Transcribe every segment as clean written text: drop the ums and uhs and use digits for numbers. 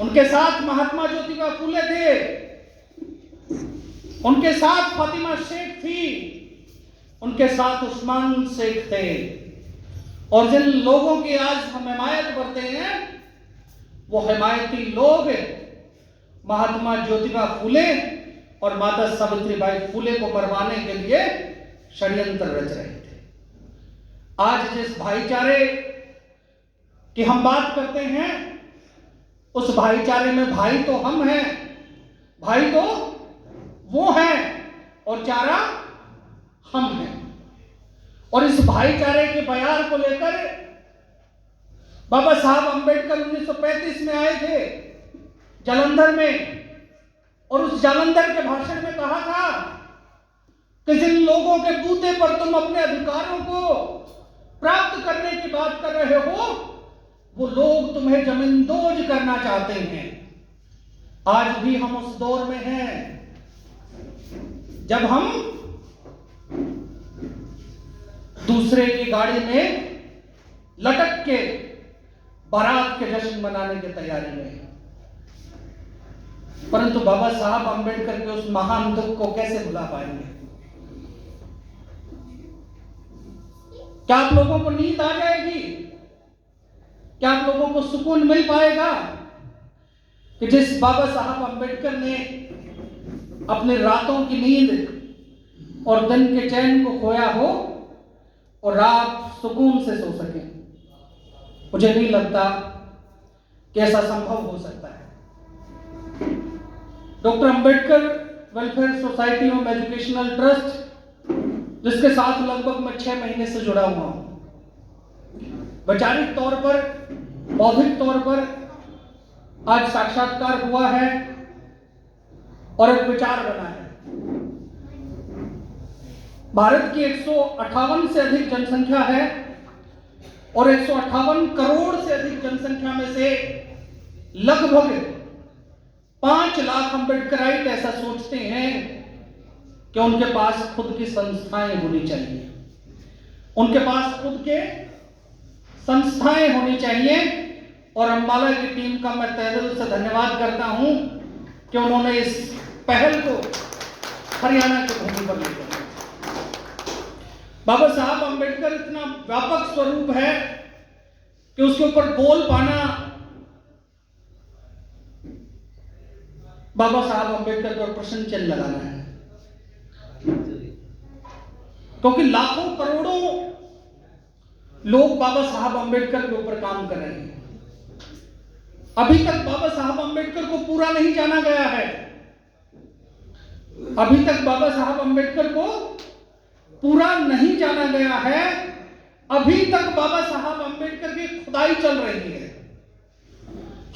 उनके साथ महात्मा ज्योतिबा फूले थे, उनके साथ फातिमा शेख थी, उनके साथ उस्मान शेख थे। और जिन लोगों की आज हम हिमायत करते हैं वो हिमायती लोग महात्मा ज्योतिबा फूले और माता सावित्रीबाई फूले को मरवाने के लिए षड्यंत्र रच रहे थे। आज जिस भाईचारे की हम बात करते हैं उस भाईचारे में भाई तो हम हैं, भाई तो वो हैं और चारा हम हैं। और इस भाईचारे के बयार को लेकर बाबा साहब अंबेडकर 1935 में आए थे जालंधर में, और उस जालंधर के भाषण में कहा था कि जिन लोगों के बूते पर तुम अपने अधिकारों को प्राप्त करने की बात कर रहे हो वो लोग तुम्हें जमींदोज करना चाहते हैं। आज भी हम उस दौर में हैं जब हम दूसरे की गाड़ी में लटक के बारात के जश्न मनाने की तैयारी में हैं। परंतु बाबा साहब अंबेडकर के उस महान दुख को कैसे भुला पाएंगे? क्या आप लोगों को नींद आ जाएगी? क्या आप लोगों को सुकून मिल पाएगा कि जिस बाबा साहब अंबेडकर ने अपने रातों की नींद और दिन के चैन को खोया हो और रात सुकून से सो सके? मुझे नहीं लगता कि ऐसा संभव हो सकता है। Doctor Ambedkar welfare society of educational trust, जिसके साथ लगभग मैं 6 महीने से जुड़ा हुआ हूं, वैचारिक तौर पर, बौद्धिक तौर पर आज साक्षात्कार हुआ है और एक विचार बना है। भारत की 158 से अधिक जनसंख्या है और 158 करोड़ से अधिक जनसंख्या में से लगभग 5 लाख अम्बेडकराइट ऐसा सोचते हैं कि उनके पास खुद की संस्थाएं होनी चाहिए, उनके पास खुद के संस्थाएं होनी चाहिए। और अंबाला की टीम का मैं तहे दिल से धन्यवाद करता हूं कि उन्होंने इस पहल को हरियाणा की भूमि पर लेकर। बाबा साहब अंबेडकर इतना व्यापक स्वरूप है कि उसके ऊपर बोल पाना बाबा साहब अंबेडकर पर प्रश्न चिन्ह लगाना है, क्योंकि लाखों करोड़ों लोग बाबा साहब अंबेडकर के ऊपर काम कर रहे हैं। अभी तक बाबा साहब अंबेडकर को पूरा नहीं जाना गया है, अभी तक बाबा साहब अंबेडकर को पूरा नहीं जाना गया है, अभी तक बाबा साहब अंबेडकर की खुदाई चल रही है।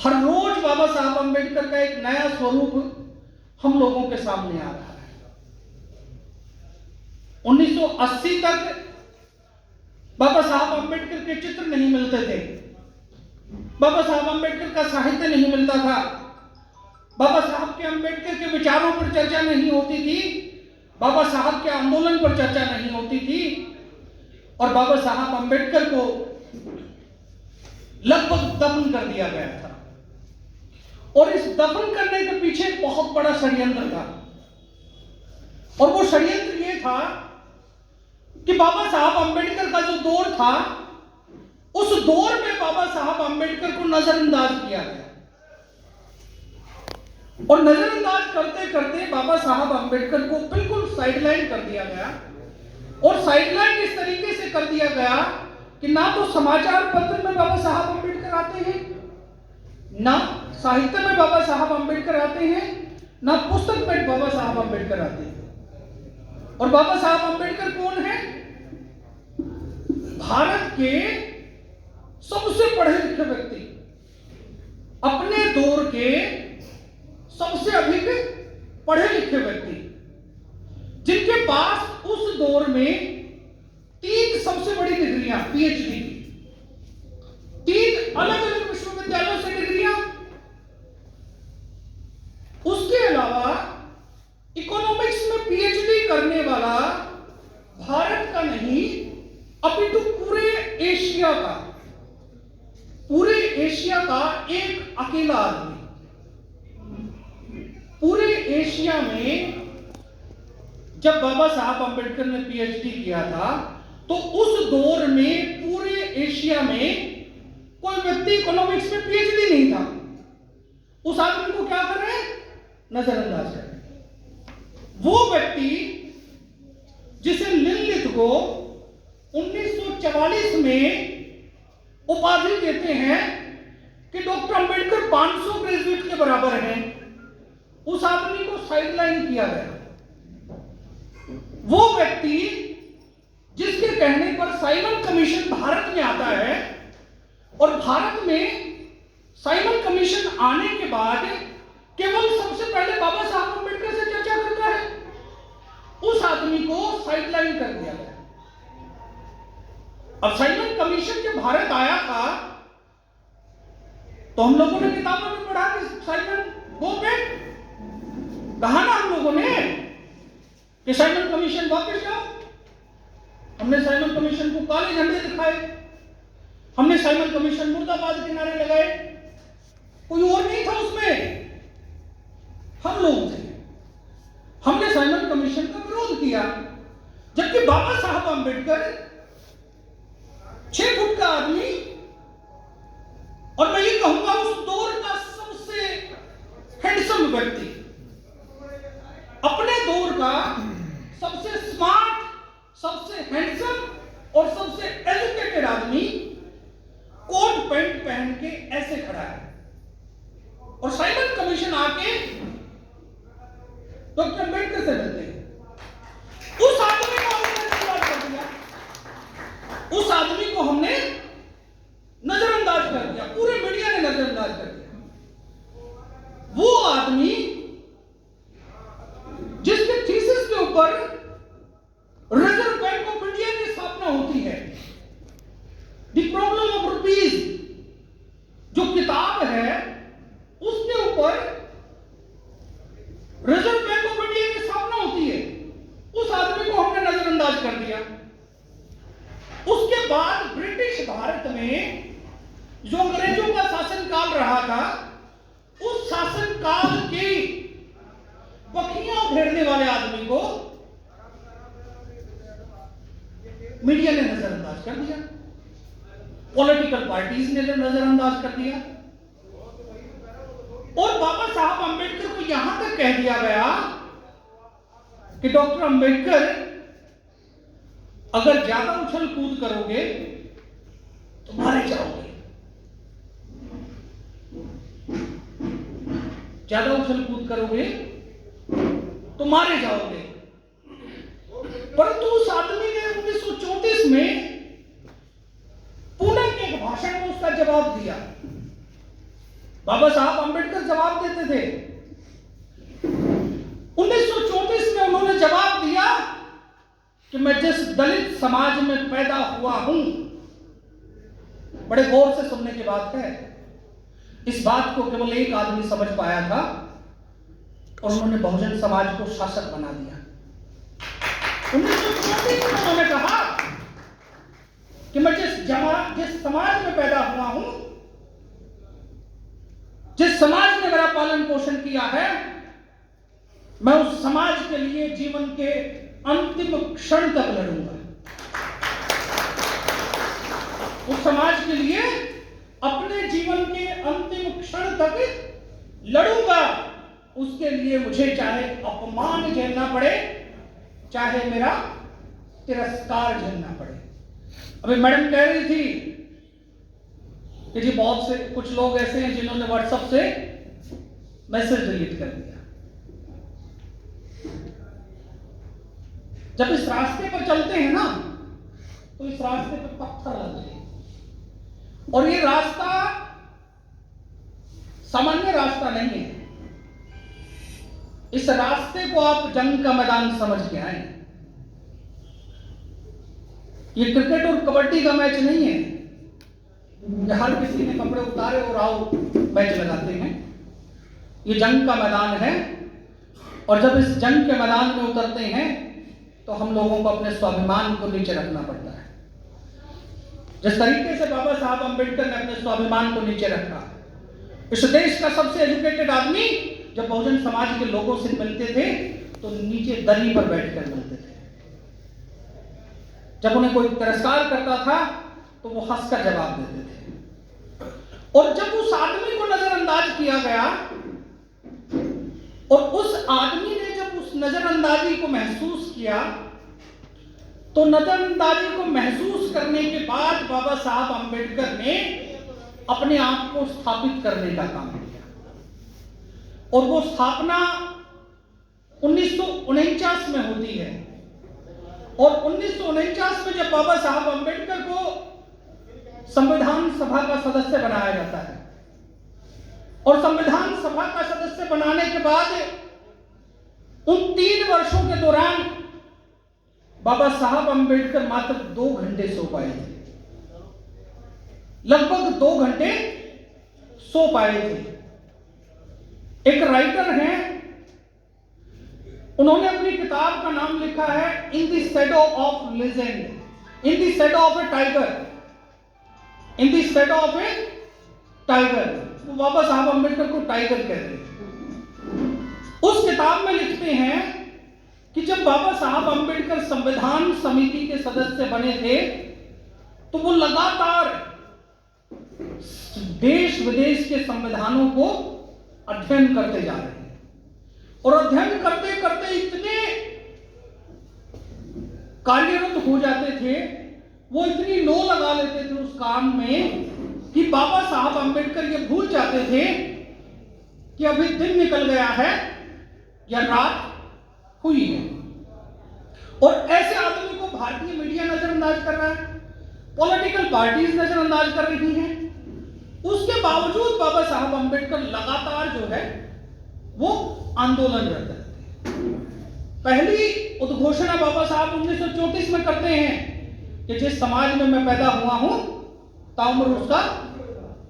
हर रोज बाबा साहब अंबेडकर का एक नया स्वरूप हम लोगों के सामने आ रहा है। 1980 तक बाबा साहब अंबेडकर के चित्र नहीं मिलते थे, बाबा साहब अंबेडकर का साहित्य नहीं मिलता था, बाबा साहब के अंबेडकर के विचारों पर चर्चा नहीं होती थी, बाबा साहब के आंदोलन पर चर्चा नहीं होती थी, और बाबा साहब अंबेडकर को लगभग दफन कर दिया गया था। और इस दफन करने के पीछे बहुत बड़ा षड्यंत्र था, और वो षड्यंत्र ये था कि बाबा साहब अंबेडकर का जो दौर था उस दौर में बाबा साहब अंबेडकर को नजरअंदाज किया गया, और नजरअंदाज करते करते बाबा साहब अंबेडकर को बिल्कुल साइडलाइन कर दिया गया। और साइडलाइन इस तरीके से कर दिया गया कि ना तो समाचार पत्र में बाबा साहब अंबेडकर आते हैं, ना साहित्य में बाबा साहब अंबेडकर आते हैं, ना पुस्तक में बाबा साहब अंबेडकर आते हैं। और बाबा साहब अंबेडकर कौन है? भारत के सबसे पढ़े लिखे व्यक्ति, अपने दौर के सबसे अधिक पढ़े लिखे व्यक्ति, जिनके पास उस दौर में 3 सबसे बड़ी डिग्रियां, पीएचडी की, 3 अलग अलग विश्वविद्यालयों से डिग्रियां, उसके अलावा इकोनॉमिक्स में पीएचडी करने वाला भारत का नहीं अपितु पूरे एशिया का एक अकेला आदमी। पूरे एशिया में जब बाबा साहब अम्बेडकर ने पीएचडी किया था तो उस दौर में पूरे एशिया में कोई व्यक्ति इकोनॉमिक्स में पीएचडी नहीं था। उस आदमी को क्या कर रहे हैं? नजरअंदाज कर रहे हैं। वो व्यक्ति जिसे लिनलिथ को 1944 में उपाधि देते हैं कि डॉक्टर अंबेडकर 500 ग्रेजुएट के बराबर हैं, उस आदमी को साइडलाइन किया गया। वो व्यक्ति जिसके कहने पर साइमन कमीशन भारत में आता है और भारत में साइमन कमीशन आने के बाद केवल सबसे पहले बाबा साहब अम्बेडकर से चर्चा करता है, उस आदमी को साइडलाइन कर दिया गया। अब साइमन कमीशन जब भारत आया था तो हम लोगों ने किताबों में पढ़ा कि साइमन वो पे कहा ना हम लोगों ने कि साइमन कमीशन वापस जाओ। हमने साइमन कमीशन को काले झंडे दिखाए, हमने साइमन कमीशन मुर्दाबाद के नारे लगाए। कोई और नहीं था उसमें, हम लोग थे। हमने साइमन कमीशन का विरोध किया, जबकि बाबा साहब अम्बेडकर 6 फुट का आदमी, और मैं ये कहूंगा उस दौर का सबसे हैंडसम व्यक्ति, अपने दौर का सबसे स्मार्ट, सबसे हैंडसम और सबसे एजुकेटेड आदमी कोट पैंट पहन के ऐसे खड़ा है। और साइमन कमीशन आके डॉक्टर अम्बेडकर से मिलते हैं। उस आदमी को हमने नजरअंदाज कर दिया, उस आदमी को हमने नजरअंदाज कर दिया, पूरे मीडिया ने नजरअंदाज कर दिया। वो आदमी जिसके थीसिस के ऊपर रिजर्व बैंक ऑफ इंडिया की स्थापना होती है, द प्रॉब्लम ऑफ रुपीज जो किताब है, उसके ऊपर रिजर्व बैंक ऑफ इंडिया की स्थापना होती है, उस आदमी को हमने नजरअंदाज कर दिया। उसके बाद ब्रिटिश भारत में जो अंग्रेजों का शासनकाल रहा था, उस शासनकाल की पखियां उधेड़ने वाले आदमी को मीडिया ने नजरअंदाज कर दिया, पॉलिटिकल पार्टीज ने नजरअंदाज कर दिया, और बाबा साहब अम्बेडकर को यहां तक कह दिया गया कि डॉक्टर अम्बेडकर अगर ज्यादा उछल कूद करोगे तो मारे जाओगे, ज्यादा उछल कूद करोगे तो मारे जाओगे। परंतु उस आदमी ने 1934 में पुणे के एक भाषण में उसका जवाब दिया। बाबा साहब अम्बेडकर जवाब देते थे। 1934 में उन्होंने जवाब दिया कि मैं जिस दलित समाज में पैदा हुआ हूं, बड़े गौर से सुनने की बात है, इस बात को केवल एक आदमी समझ पाया था और उन्होंने बहुजन समाज को शासक बना दिया। 1934 में उन्होंने कहा कि मैं जिस समाज में पैदा हुआ हूं, जिस समाज ने मेरा पालन पोषण किया है, मैं उस समाज के लिए जीवन के अंतिम क्षण तक लड़ूंगा। उस समाज के लिए अपने जीवन के अंतिम क्षण तक लड़ूंगा। उसके लिए मुझे चाहे अपमान झेलना पड़े, चाहे मेरा तिरस्कार झेलना पड़े। अभी मैडम कह रही थी कि जी बहुत से कुछ लोग ऐसे हैं जिन्होंने व्हाट्सएप से मैसेज डिलीट कर दिया। जब इस रास्ते पर चलते हैं ना, तो इस रास्ते पर पत्थर लगते हैं, और ये रास्ता सामान्य रास्ता नहीं है। इस रास्ते को आप जंग का मैदान समझ के आए। ये क्रिकेट और कबड्डी का मैच नहीं है, हर किसी ने कपड़े उतारे और आओ मैच लगाते हैं। ये जंग का मैदान है, और जब इस जंग के मैदान में उतरते हैं तो हम लोगों को अपने स्वाभिमान को नीचे रखना पड़ता है। जिस तरीके से बाबा साहब अम्बेडकर ने अपने स्वाभिमान को नीचे रखा, इस देश का सबसे एजुकेटेड आदमी जब बहुजन समाज के लोगों से मिलते थे तो नीचे दरी पर बैठकर मिलते थे। जब उन्हें कोई तिरस्कार करता था तो वो हंसकर जवाब देते थे। और जब उस आदमी को नजरअंदाज किया गया और उस आदमी ने जब उस नजरअंदाजी को महसूस किया, तो नजरअंदाजी को महसूस करने के बाद बाबा साहब अंबेडकर ने अपने आप को स्थापित करने का काम किया। और वो स्थापना 1949 में होती है। और 1949 में जब बाबा साहब अंबेडकर को संविधान सभा का सदस्य बनाया जाता है, और संविधान सभा का सदस्य बनाने के बाद उन 3 वर्षों के दौरान बाबा साहब अंबेडकर मात्र 2 घंटे सो पाए थे, लगभग 2 घंटे सो पाए थे। एक राइटर हैं, उन्होंने अपनी किताब का नाम लिखा है in the shadow of legend, in the shadow of A tiger, in the shadow of A tiger. तो बाबा साहब अंबेडकर को टाइगर कहते हैं। उस किताब में लिखते हैं कि जब बाबा साहब अंबेडकर संविधान समिति के सदस्य बने थे तो वो लगातार देश विदेश के संविधानों को अध्ययन करते जा रहे हैं, और अध्ययन करते करते इतने कार्यरत हो जाते थे, वो इतनी लो लगा लेते थे उस काम में कि बाबा साहब अंबेडकर ये भूल जाते थे कि अभी दिन निकल गया है या रात हुई है। और ऐसे आदमी को भारतीय मीडिया नजरअंदाज कर रहा है, पॉलिटिकल पार्टीज नजरअंदाज कर रही हैं। उसके बावजूद बाबा साहब अंबेडकर लगातार जो है वो आंदोलनरत रहते। पहली उद्घोषणा बाबा साहब 1934 में करते हैं कि जिस समाज में मैं पैदा हुआ हूं ताउम्र उसका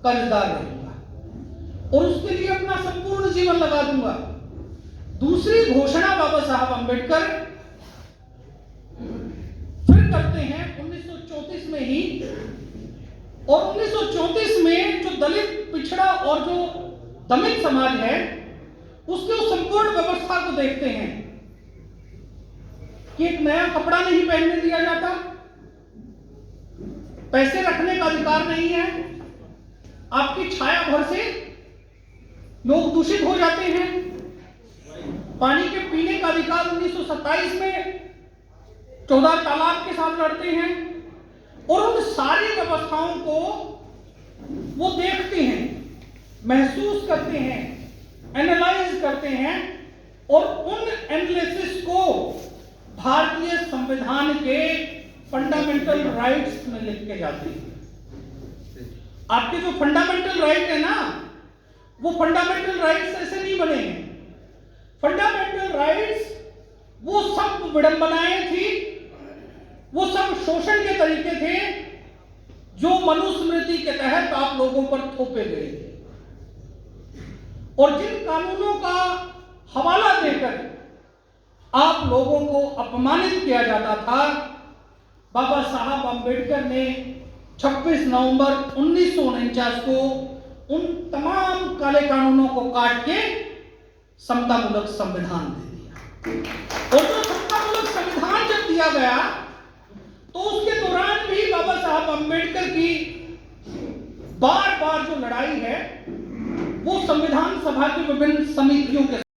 कर्जदार रहूंगा और उसके लिए अपना संपूर्ण जीवन लगा दूंगा। दूसरी घोषणा बाबा साहब अंबेडकर फिर करते हैं 1934 में ही, और 1934 में जो दलित, पिछड़ा और जो दमित समाज है उसके उस संपूर्ण व्यवस्था को देखते हैं कि एक नया कपड़ा नहीं पहनने दिया जाता, पैसे रखने का अधिकार नहीं है, आपकी छाया भर से लोग दूषित हो जाते हैं, पानी के पीने का अधिकार 1927 में 14 तालाब के साथ लड़ते हैं। और उन सारी व्यवस्थाओं को वो देखते हैं, महसूस करते हैं, एनालाइज करते हैं, और उन एनालिसिस को भारतीय संविधान के फंडामेंटल राइट्स में लिख के जाते हैं। आपके जो फंडामेंटल राइट है ना, वो फंडामेंटल राइट्स ऐसे नहीं बने हैं। फंडामेंटल राइट्स वो सब विडंबनाएं थी, वो सब शोषण के तरीके थे जो मनुस्मृति के तहत आप लोगों पर थोपे गए थे, और जिन कानूनों का हवाला देकर आप लोगों को अपमानित किया जाता था, बाबा साहब अंबेडकर ने 26 नवंबर 1949 को उन तमाम काले कानूनों को काट के समतामूलक संविधान दे दिया। और जो समतामूलक संविधान जब दिया गया तो उसके दौरान भी बाबा साहब अंबेडकर की बार बार जो लड़ाई है वो संविधान सभा की विभिन्न समितियों के